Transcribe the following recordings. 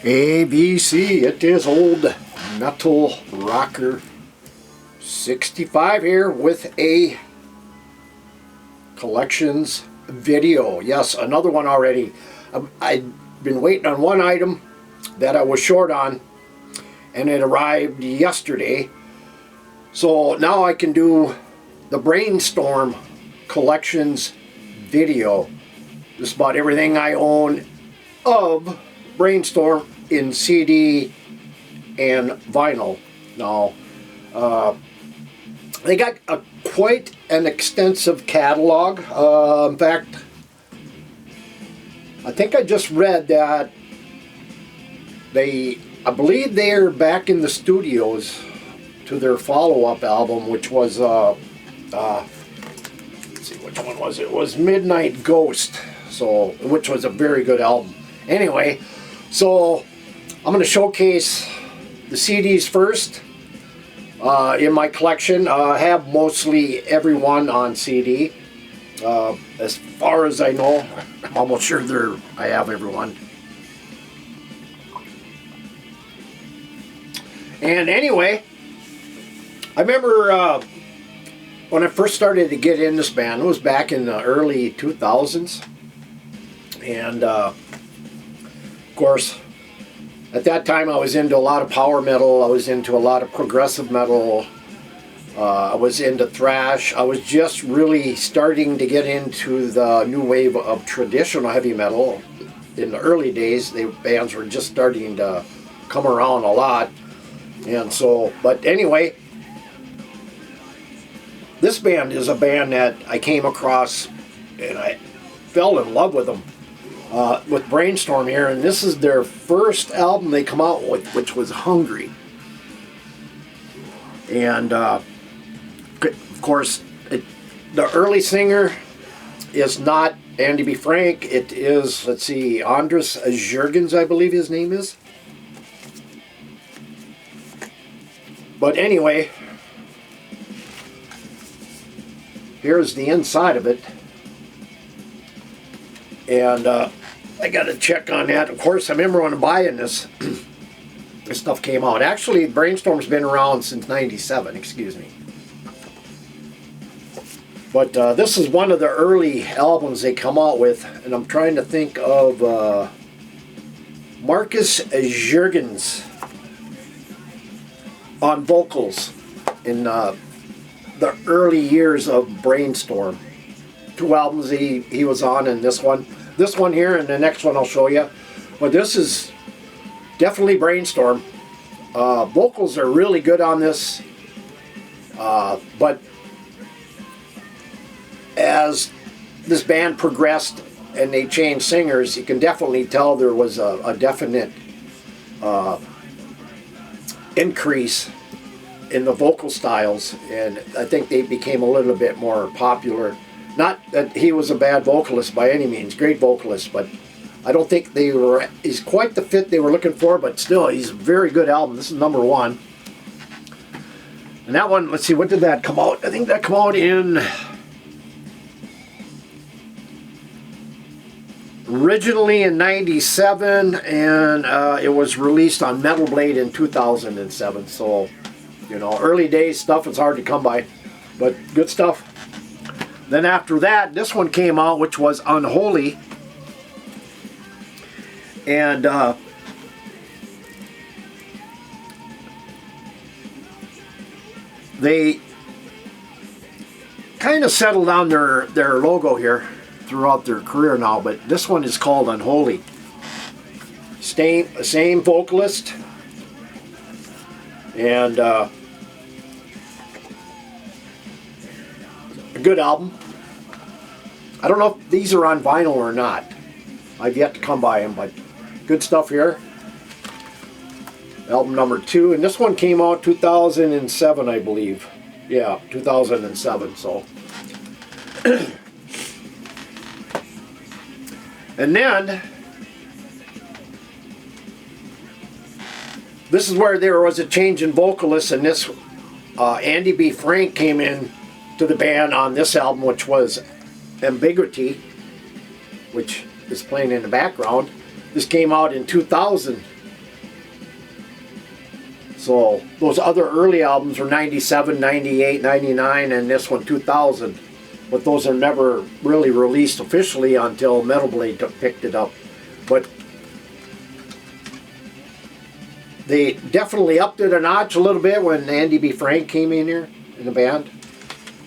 ABC, it is old metal rocker 65 here with a collections video. Yes, another one already. I'd been waiting on one item that I was short on, and it arrived yesterday. So now I can do the Brainstorm collections video. Just about everything I own of Brainstorm in CD and vinyl. Now, they got quite an extensive catalog. In fact, I think I just read that I believe they're back in the studios to their follow-up album, which was, let's see, which one was it? It was Midnight Ghost, so, which was a very good album. Anyway, so I'm going to showcase the CDs first in my collection. I have mostly every one on CD. As far as I know, I'm almost sure I have every one. And anyway, I remember when I first started to get in this band, it was back in the early 2000s. And of course, at that time I was into a lot of power metal, I was into a lot of progressive metal, I was into thrash. I was just really starting to get into the new wave of traditional heavy metal. In the early days, bands were just starting to come around a lot. And so, but anyway, this band is a band that I came across and I fell in love with them. With Brainstorm here, and this is their first album they come out with, which was Hungry. And of course, the early singer is not Andy B. Frank. It is, let's see, Andras Jurgens, I believe his name is. But anyway, here's the inside of it. And I got to check on that. Of course, I remember when buying this, this stuff came out. Actually, Brainstorm's been around since '97, excuse me. But this is one of the early albums they come out with, and I'm trying to think of Marcus Jurgens on vocals in the early years of Brainstorm. Two albums he was on, and this one here, and the next one I'll show you. But this is definitely Brainstorm. Vocals are really good on this, but as this band progressed and they changed singers, you can definitely tell there was a definite increase in the vocal styles, and I think they became a little bit more popular. Not that he was a bad vocalist by any means, great vocalist, but I don't think he's quite the fit they were looking for, but still, he's a very good album. This is number one. And that one, let's see, what did that come out? I think that came out originally in '97, and it was released on Metal Blade in 2007. So, you know, early days stuff, it's hard to come by, but good stuff. Then after that, this one came out, which was Unholy. And they kind of settled on their logo here throughout their career now, but this one is called Unholy. Same vocalist. And a good album. I don't know if these are on vinyl or not. I've yet to come by them, but good stuff here. Album number 2, and this one came out 2007, I believe. Yeah, 2007, so. And then, this is where there was a change in vocalists, and this Andy B. Frank came in to the band on this album, which was Ambiguity, which is playing in the background. This came out in 2000, So those other early albums were 97, 98, 99, and this one 2000. But those are never really released officially until Metal Blade picked it up. But they definitely upped it a notch a little bit when Andy B. Frank came in here in the band.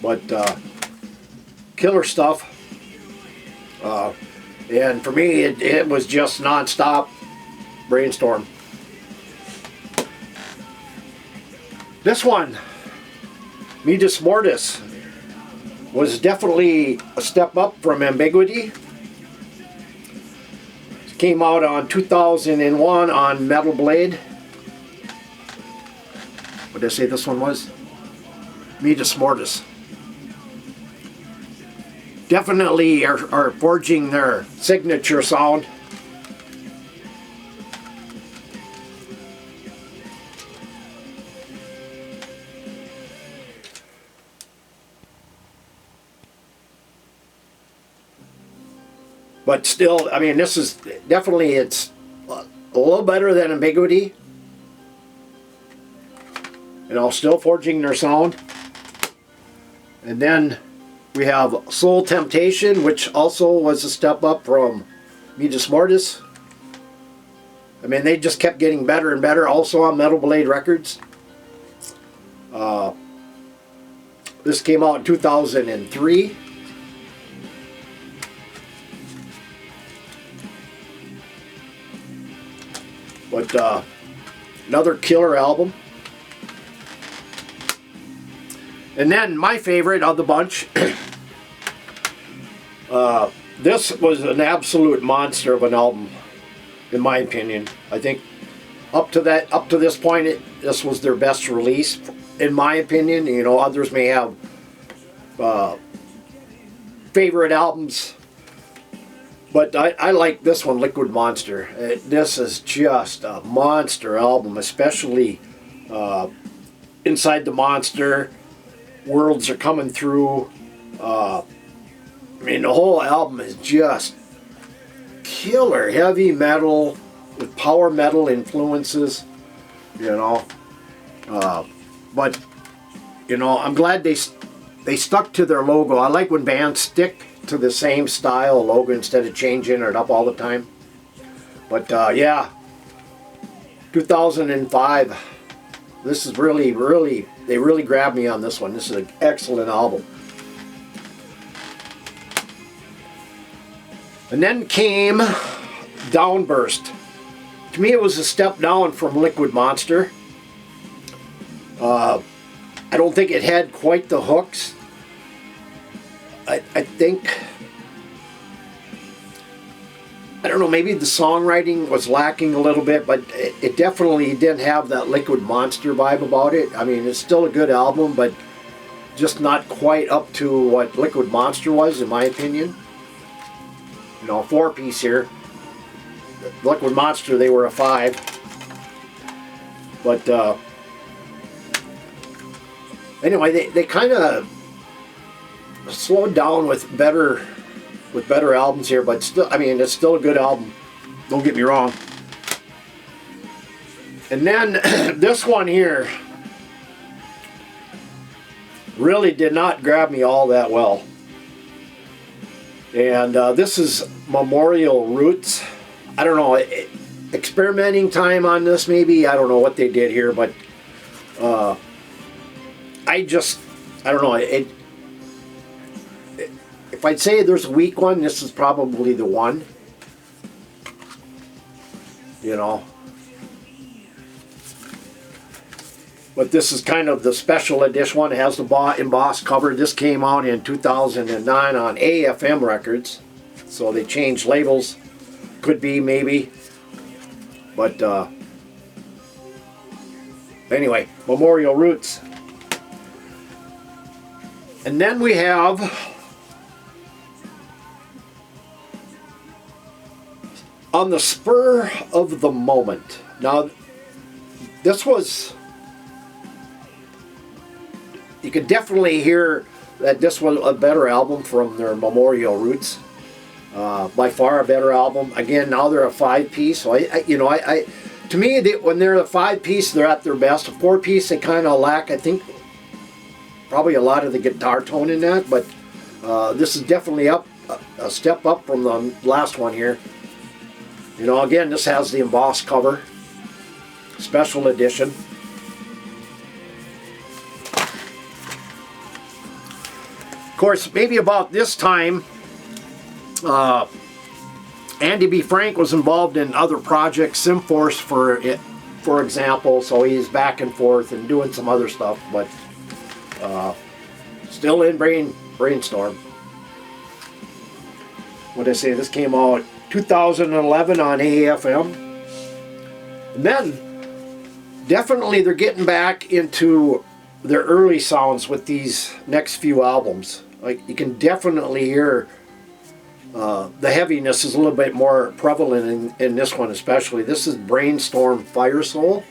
But killer stuff. And for me, it was just non-stop Brainstorm. This one, Medius Mortis, was definitely a step up from Ambiguity. It came out on 2001 on Metal Blade. What did I say this one was? Medius Mortis. Definitely are forging their signature sound. But still, I mean, this is definitely, it's a little better than Ambiguity. You know, still forging their sound. And then we have Soul Temptation, which also was a step up from Medius Mortis. I mean, they just kept getting better and better, also on Metal Blade Records. This came out in 2003. But another killer album. And then my favorite of the bunch, this was an absolute monster of an album, in my opinion. I think up to this point, this was their best release, in my opinion. You know, others may have favorite albums, but I like this one, Liquid Monster. This is just a monster album, especially Inside the Monster. Worlds Are Coming Through. I mean, the whole album is just killer heavy metal with power metal influences, you know. But you know, I'm glad they stuck to their logo. I like when bands stick to the same style logo instead of changing it up all the time. But yeah, 2005. This is really, they really grabbed me on this one. This is an excellent album. And then came Downburst. To me, it was a step down from Liquid Monster. I don't think it had quite the hooks. I think, I don't know, maybe the songwriting was lacking a little bit, but it definitely didn't have that Liquid Monster vibe about it. I mean, it's still a good album, but just not quite up to what Liquid Monster was, in my opinion. You know, a 4-piece here. Liquid Monster, they were a 5. But anyway, they kind of slowed down with better albums here, but still, I mean, it's still a good album. Don't get me wrong. And then this one here really did not grab me all that well. And this is Memorial Roots. I don't know, experimenting time on this maybe. I don't know what they did here, but I don't know. If I'd say there's a weak one, this is probably the one. You know. But this is kind of the special edition one. It has the embossed cover. This came out in 2009 on AFM Records. So they changed labels. Could be, maybe. But anyway, Memorial Roots. And then we have On the Spur of the Moment. Now, this was, you could definitely hear that this was a better album from their Memorial Roots. By far a better album. Again, now they're a 5-piece. So I to me, when they're a 5-piece, they're at their best. A 4-piece, they kind of lack, I think, probably a lot of the guitar tone in that, but this is definitely a step up from the last one here. You know, again, this has the embossed cover, special edition. Of course, maybe about this time, Andy B. Frank was involved in other projects, SimForce for example, so he's back and forth and doing some other stuff, but still in Brainstorm. What did I say? This came out 2011 on AFM. And then, definitely they're getting back into their early sounds with these next few albums. Like, you can definitely hear the heaviness is a little bit more prevalent in this one especially. This is Brainstorm Fire Soul.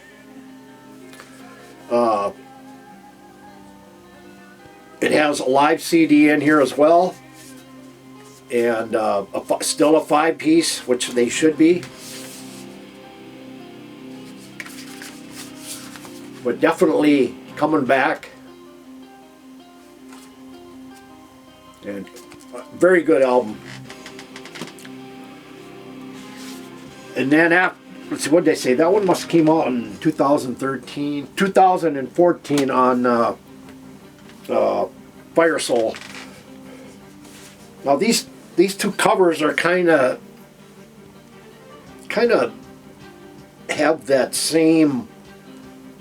It has a live CD in here as well, and still a 5-piece, which they should be. But definitely coming back, and very good album. And then after, let's see, what did they say? That one must have came out in 2014 on Fire Soul. Now these two covers are kind of have that same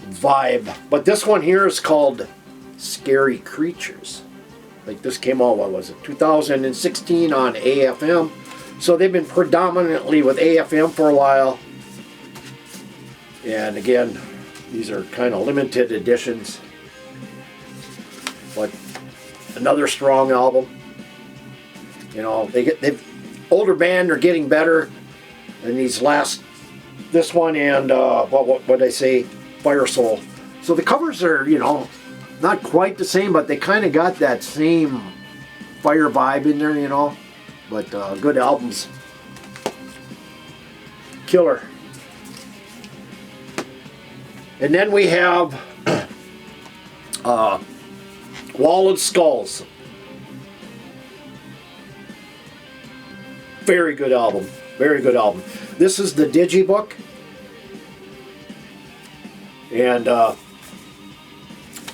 vibe, but this one here is called Scary Creatures. Like, this came out, what was it, 2016 on AFM. So they've been predominantly with AFM for a while. And again, these are kind of limited editions. But another strong album. You know, they've older band are getting better. And this one and what did I say? Fire Soul. So the covers are, you know, not quite the same, but they kind of got that same fire vibe in there, you know. But good albums. Killer. And then we have Wall of Skulls. Very good album. Very good album. This is the digibook. And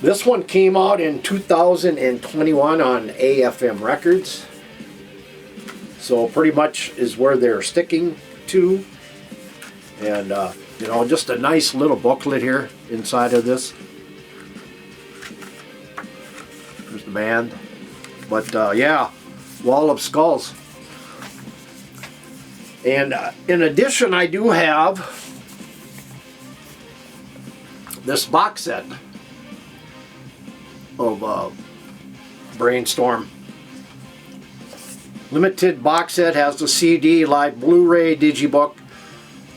this one came out in 2021 on AFM Records. So pretty much is where they're sticking to. And, you know, just a nice little booklet here inside of this. There's the band. But, yeah, Wall of Skulls. And in addition, I do have this box set of Brainstorm. Limited box set, has the CD, live Blu-ray, digibook,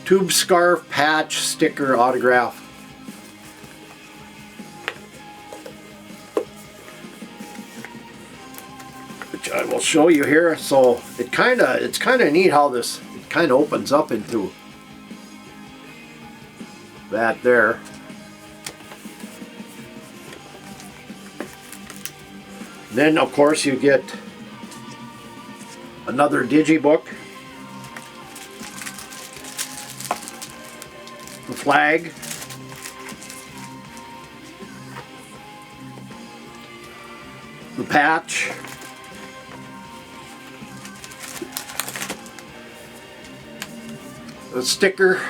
tube scarf, patch, sticker, autograph. Which I will show you here. So it's kind of neat how this kind of opens up into that there. Then of course you get another digibook, the flag, the patch, the sticker,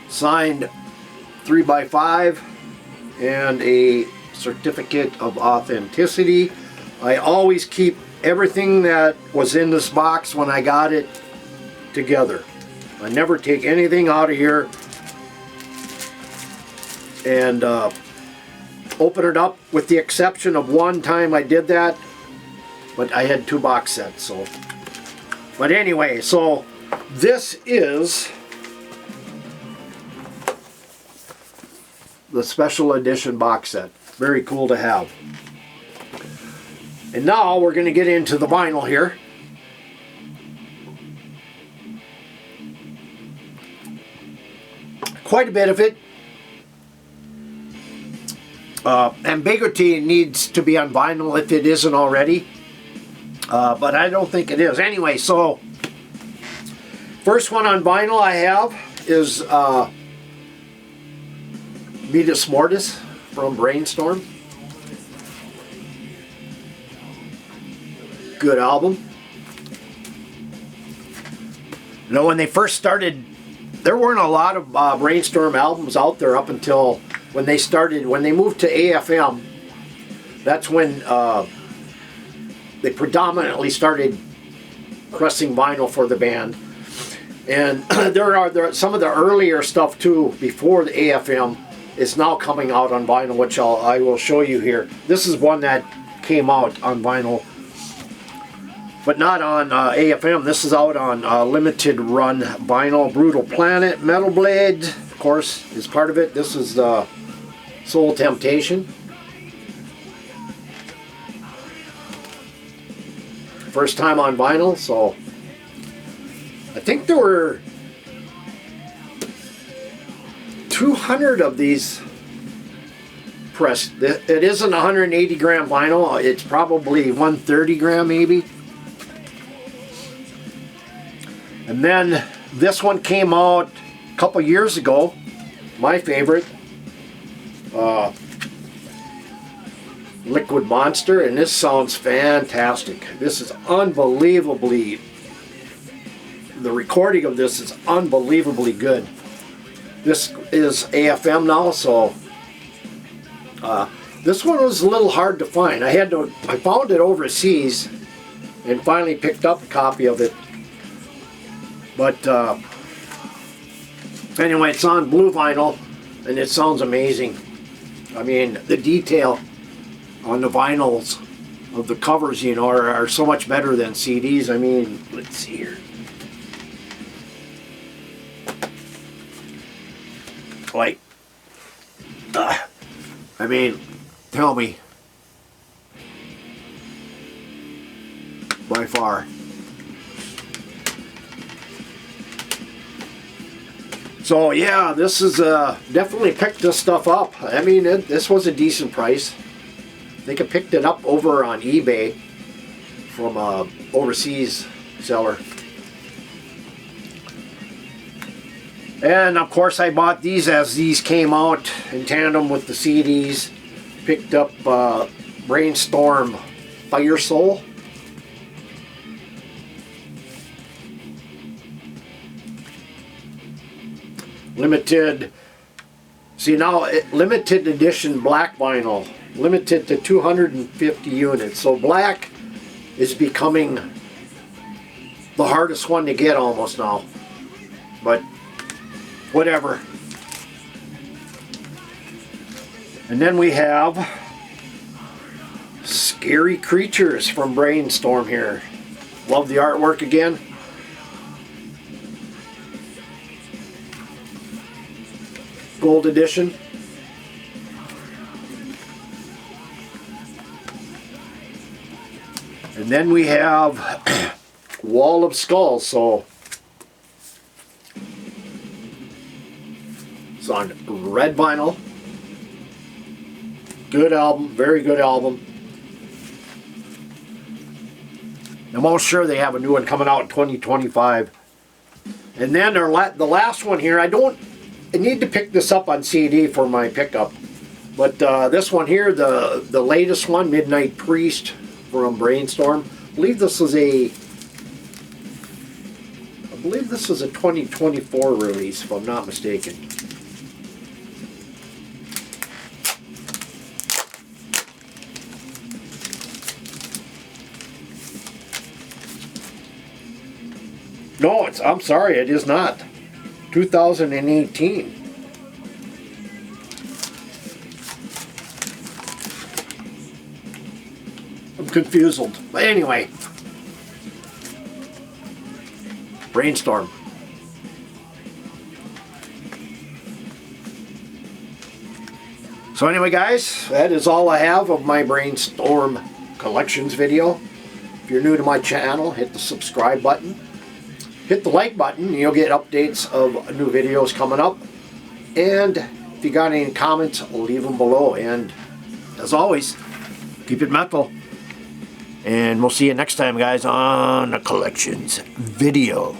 signed 3x5, and a certificate of authenticity. I always keep everything that was in this box when I got it together. I never take anything out of here and open it up, with the exception of one time I did that, but I had 2 box sets. So, but anyway, so this is the special edition box set. Very cool to have. And now we're going to get into the vinyl here. quite a bit of it. Ambiguity needs to be on vinyl if it isn't already. But I don't think it is. Anyway, so first one on vinyl I have is Metus Mortis from Brainstorm. Good album. You know, when they first started, there weren't a lot of Brainstorm albums out there up until when they started, when they moved to AFM. That's when they predominantly started pressing vinyl for the band. And there are some of the earlier stuff too, before the AFM, is now coming out on vinyl, which I will show you here. This is one that came out on vinyl, but not on AFM. This is out on limited run vinyl. Brutal Planet, Metal Blade, of course, is part of it. This is Soul Temptation. First time on vinyl, so I think there were 200 of these pressed. It isn't 180 gram vinyl, it's probably 130 gram maybe. And then this one came out a couple years ago, my favorite, Liquid Monster, and this sounds fantastic. This is unbelievably, the recording of this is unbelievably good. This is AFM now, so this one was a little hard to find. I found it overseas and finally picked up a copy of it. But anyway, it's on blue vinyl and it sounds amazing. I mean, the detail on the vinyls of the covers, you know, are so much better than CDs. I mean, let's see here. Like, I mean, tell me, by far. So yeah, this is definitely picked this stuff up. I mean, this was a decent price. I think I picked it up over on eBay from a overseas seller. And of course I bought these as these came out in tandem with the CDs. Picked up Brainstorm Fire Soul. Limited, see now, limited edition black vinyl. Limited to 250 units. So black is becoming the hardest one to get almost now. But whatever. And then we have Scary Creatures from Brainstorm here. Love the artwork again. Gold edition. And then we have Wall of Skulls. So it's on red vinyl. Good album, very good album. I'm almost sure they have a new one coming out in 2025. And then the last one here, I need to pick this up on CD for my pickup. But this one here, the latest one, Midnight Priest from Brainstorm. I believe this was a 2024 release, if I'm not mistaken. No, I'm sorry, it is not. 2018. I'm confused. But anyway, Brainstorm. So anyway, guys, that is all I have of my Brainstorm collections video. If you're new to my channel, hit the subscribe button. Hit the like button, you'll get updates of new videos coming up. And if you got any comments, leave them below. And as always, keep it metal. And we'll see you next time, guys, on a Collections video.